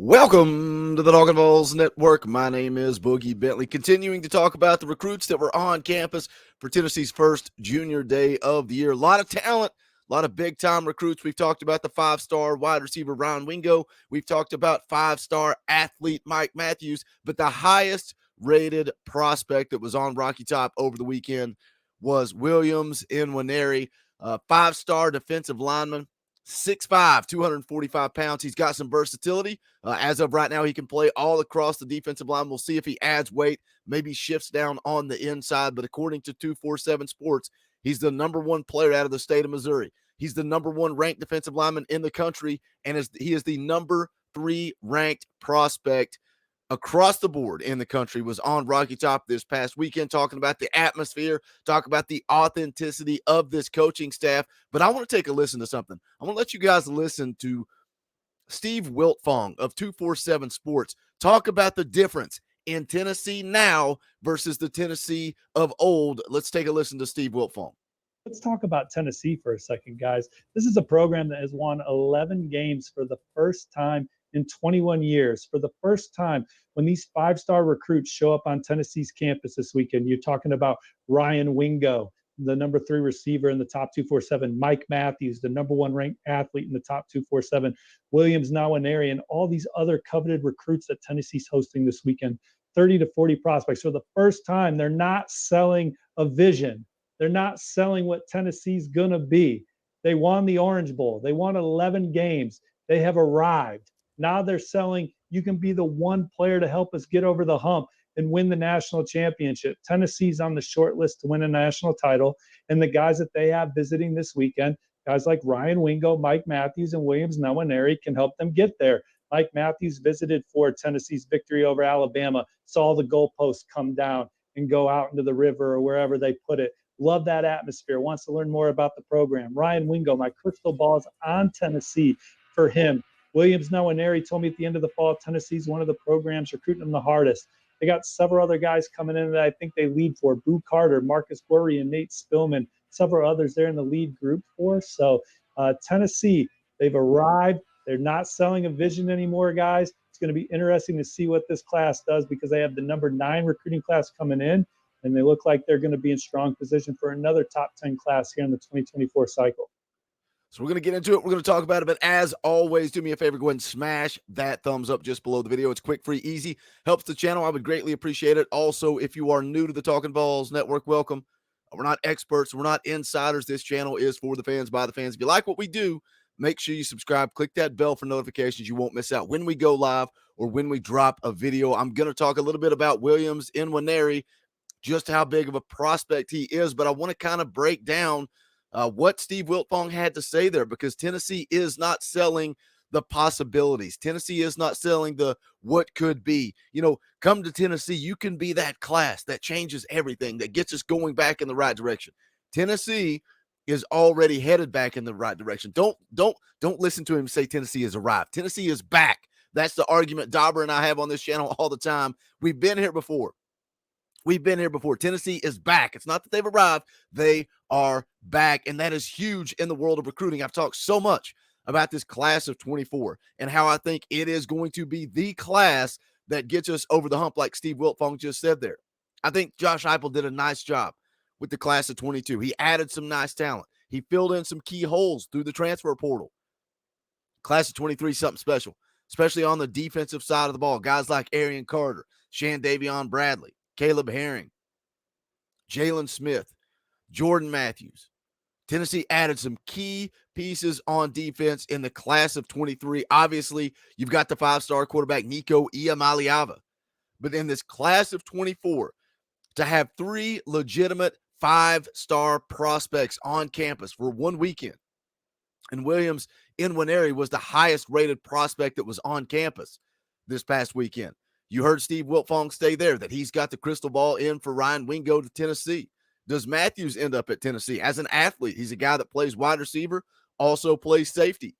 Welcome to the Talkin VAWLS Network. My name is Boogie Bentley, continuing to talk about the recruits that were on campus for Tennessee's first junior day of the year. A lot of talent, a lot of big-time recruits. We've talked about the five-star wide receiver Ryan Wingo. We've talked about five-star athlete Mike Matthews, but the highest-rated prospect that was on Rocky Top over the weekend was Williams Nwaneri, five-star defensive lineman. 6'5", 245 pounds. He's got some versatility. As of right now, he can play all across the defensive line. We'll see if he adds weight, maybe shifts down on the inside. But according to 247 Sports, he's the number one player out of the state of Missouri. He's the number one ranked defensive lineman in the country, and he is the number 3 ranked prospect across the board in the country. Was on Rocky Top this past weekend, talking about the atmosphere, talk about the authenticity of this coaching staff. But I want to take a listen to something. I want to let you guys listen to Steve Wiltfong of 247 Sports talk about the difference in Tennessee now versus the Tennessee of old. Let's take a listen to Steve Wiltfong. Let's talk about Tennessee for a second, guys. This is a program that has won 11 games for the first time in 21 years. For the first time, when these five-star recruits show up on Tennessee's campus this weekend, you're talking about Ryan Wingo, the number 3 receiver in the top 247, Mike Matthews, the number 1 ranked athlete in the top 247, Williams Nwaneri, and all these other coveted recruits that Tennessee's hosting this weekend, 30 to 40 prospects. For the first time, they're not selling a vision. They're not selling what Tennessee's going to be. They won the Orange Bowl. They won 11 games. They have arrived. Now they're selling, you can be the one player to help us get over the hump and win the national championship. Tennessee's on the short list to win a national title. And the guys that they have visiting this weekend, guys like Ryan Wingo, Mike Matthews, and Williams Nwaneri can help them get there. Mike Matthews visited for Tennessee's victory over Alabama, saw the goalposts come down and go out into the river or wherever they put it. Love that atmosphere, wants to learn more about the program. Ryan Wingo, my crystal ball is on Tennessee for him. Williams Nwaneri told me at the end of the fall, Tennessee's one of the programs recruiting them the hardest. They got several other guys coming in that I think they lead for. Boo Carter, Marcus Worry, and Nate Spillman, several others there in the lead group for. So Tennessee, they've arrived. They're not selling a vision anymore, guys. It's going to be interesting to see what this class does because they have the number 9 recruiting class coming in, and they look like they're going to be in strong position for another top 10 class here in the 2024 cycle. So we're going to get into it. We're going to talk about it. But as always, do me a favor. Go ahead and smash that thumbs up just below the video. It's quick, free, easy. Helps the channel. I would greatly appreciate it. Also, if you are new to the Talkin VAWLS Network, welcome. We're not experts. We're not insiders. This channel is for the fans, by the fans. If you like what we do, make sure you subscribe. Click that bell for notifications. You won't miss out when we go live or when we drop a video. I'm going to talk a little bit about Williams Nwaneri, just how big of a prospect he is. But I want to kind of break down what Steve Wiltfong had to say there, because Tennessee is not selling the possibilities. Tennessee is not selling the what could be. You know, come to Tennessee, you can be that class that changes everything, that gets us going back in the right direction. Tennessee is already headed back in the right direction. Don't listen to him say Tennessee has arrived. Tennessee is back. That's the argument Dauber and I have on this channel all the time. We've been here before. Tennessee is back. It's not that they've arrived. They are back, and that is huge in the world of recruiting. I've talked so much about this class of 24 and how I think it is going to be the class that gets us over the hump, like Steve Wiltfong just said there. I think Josh Heupel did a nice job with the class of 22. He added some nice talent. He filled in some key holes through the transfer portal. Class of 23, something special, especially on the defensive side of the ball. Guys like Arian Carter, Shandavion Bradley, Caleb Herring, Jalen Smith, Jordan Matthews. Tennessee added some key pieces on defense in the class of 23. Obviously, you've got the 5-star quarterback Nico Iamaleava. But in this class of 24, to have 3 legitimate 5-star prospects on campus for one weekend, and Williams Nwaneri was the highest rated prospect that was on campus this past weekend. You heard Steve Wiltfong stay there that he's got the crystal ball in for Ryan Wingo to Tennessee. Does Matthews end up at Tennessee? As an athlete, he's a guy that plays wide receiver, also plays safety.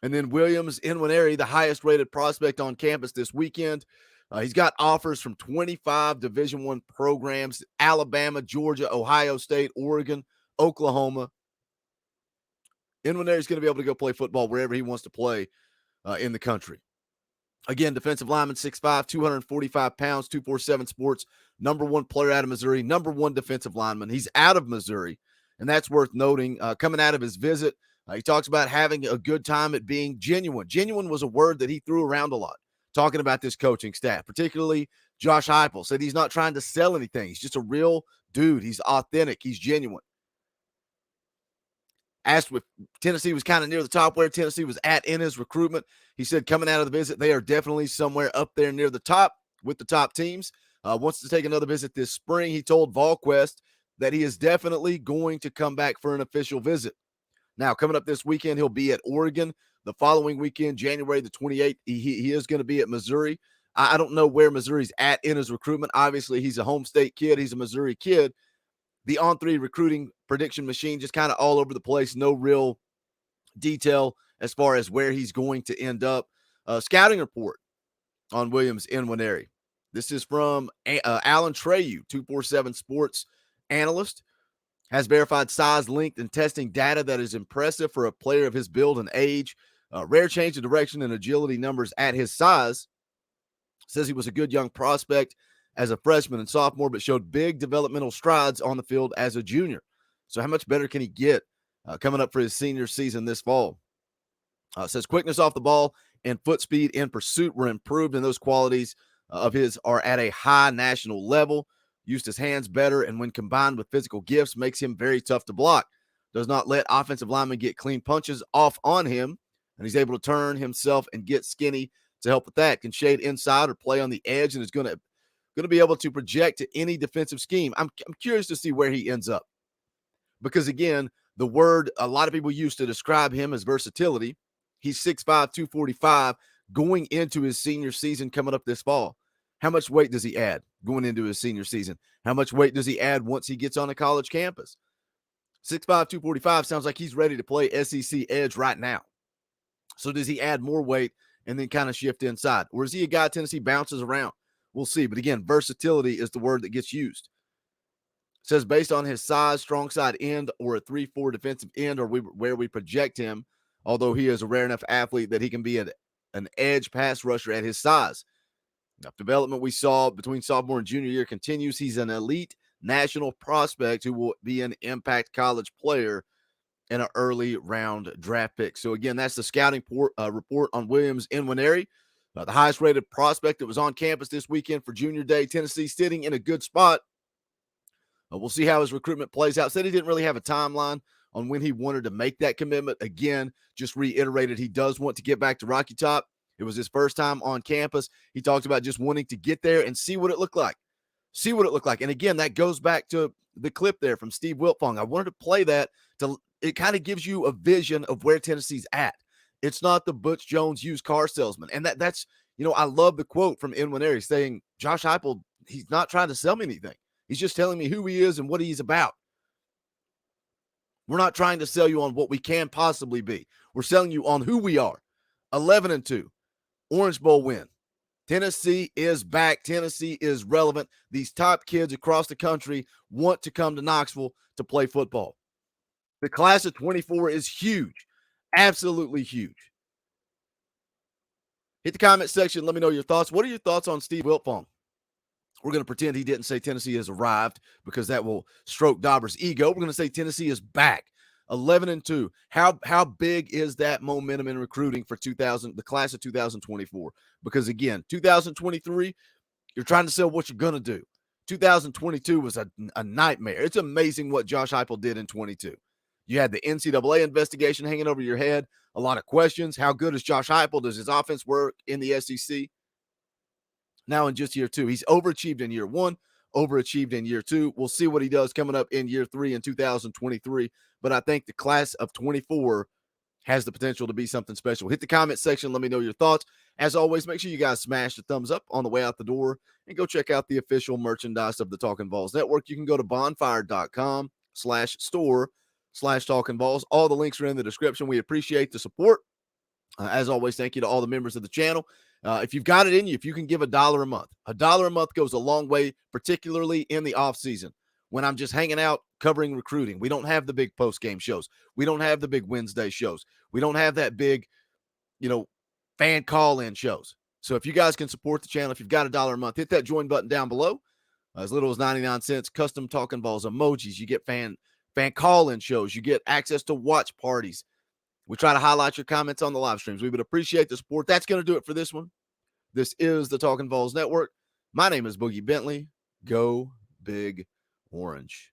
And then Williams Nwaneri, the highest rated prospect on campus this weekend. He's got offers from 25 Division I programs: Alabama, Georgia, Ohio State, Oregon, Oklahoma. Nwaneri is going to be able to go play football wherever he wants to play in the country. Again, defensive lineman, 6'5", 245 pounds, 247 Sports, number one player out of Missouri, number one defensive lineman. He's out of Missouri, and that's worth noting. Coming out of his visit, he talks about having a good time at being genuine. Genuine was a word that he threw around a lot, talking about this coaching staff, particularly Josh Heupel. Said he's not trying to sell anything. He's just a real dude. He's authentic. He's genuine. Asked if Tennessee was kind of near the top, where Tennessee was at in his recruitment, he said coming out of the visit, they are definitely somewhere up there near the top with the top teams. Wants to take another visit this spring. He told VAWLS that he is definitely going to come back for an official visit. Now, coming up this weekend, he'll be at Oregon. The following weekend, January the 28th, he is going to be at Missouri. I don't know where Missouri's at in his recruitment. Obviously, he's a home state kid. He's a Missouri kid. The On3 recruiting prediction machine just kind of all over the place. No real detail as far as where he's going to end up. Scouting report on Williams Nwaneri. This is from Alan Treyu, 247 Sports analyst. Has verified size, length, and testing data that is impressive for a player of his build and age. Rare change of direction and agility numbers at his size. Says he was a good young prospect as a freshman and sophomore, but showed big developmental strides on the field as a junior. So how much better can he get coming up for his senior season this fall? Says quickness off the ball and foot speed in pursuit were improved, and those qualities of his are at a high national level. Used his hands better, and when combined with physical gifts, makes him very tough to block. Does not let offensive linemen get clean punches off on him, and he's able to turn himself and get skinny to help with that. Can shade inside or play on the edge, and is going to be able to project to any defensive scheme. I'm curious to see where he ends up, because again, the word a lot of people use to describe him is versatility. He's 6'5", 245 going into his senior season coming up this fall. How much weight does he add going into his senior season? How much weight does he add once he gets on a college campus? 6'5", 245 sounds like he's ready to play SEC edge right now. So does he add more weight and then kind of shift inside? Or is he a guy Tennessee bounces around? We'll see. But again, versatility is the word that gets used. It says based on his size, strong side end, or a 3-4 defensive end, or where we project him, although he is a rare enough athlete that he can be an edge pass rusher at his size. Now, development we saw between sophomore and junior year continues. He's an elite national prospect who will be an impact college player and an early round draft pick. So again, that's the scouting report on Williams Nwaneri, the highest rated prospect that was on campus this weekend for junior day. Tennessee sitting in a good spot. We'll see how his recruitment plays out. Said he didn't really have a timeline on when he wanted to make that commitment. Again, just reiterated he does want to get back to Rocky Top. It was his first time on campus. He talked about just wanting to get there and see what it looked like. See what it looked like. And again, that goes back to the clip there from Steve Wiltfong. I wanted to play that it kind of gives you a vision of where Tennessee's at. It's not the Butch Jones used car salesman. And that's, I love the quote from Nwaneri saying, Josh Heupel, he's not trying to sell me anything. He's just telling me who he is and what he's about. We're not trying to sell you on what we can possibly be. We're selling you on who we are. 11-2, Orange Bowl win. Tennessee is back. Tennessee is relevant. These top kids across the country want to come to Knoxville to play football. The class of 24 is huge. Absolutely huge. Hit the comment section. Let me know your thoughts. What are your thoughts on Steve Wiltfong? We're going to pretend he didn't say Tennessee has arrived because that will stroke Dauber's ego. We're going to say Tennessee is back. 11-2. How big is that momentum in recruiting for the class of 2024? Because again, 2023, you're trying to sell what you're going to do. 2022 was a nightmare. It's amazing what Josh Heupel did in 22. You had the NCAA investigation hanging over your head. A lot of questions. How good is Josh Heupel? Does his offense work in the SEC? Now in just year two, he's overachieved in year one, overachieved in year two. We'll see what he does coming up in year three in 2023. But I think the class of 24 has the potential to be something special. Hit the comment section. Let me know your thoughts. As always, make sure you guys smash the thumbs up on the way out the door and go check out the official merchandise of the Talkin' VAWLS Network. You can go to bonfire.com/store/Talkin' VAWLS. All the links are in the description. We appreciate the support. As always, thank you to all the members of the channel. If you've got it in you, if you can give $1 a month, $1 a month goes a long way, particularly in the off season when I'm just hanging out covering recruiting. We don't have the big post game shows. We don't have the big Wednesday shows. We don't have that big, fan call-in shows. So if you guys can support the channel, if you've got $1 a month, hit that join button down below. As little as 99 cents, custom Talkin' Balls emojis. You get fan call-in shows. You get access to watch parties. We try to highlight your comments on the live streams. We would appreciate the support. That's going to do it for this one. This is the Talkin' Balls Network. My name is Boogie Bentley. Go Big Orange.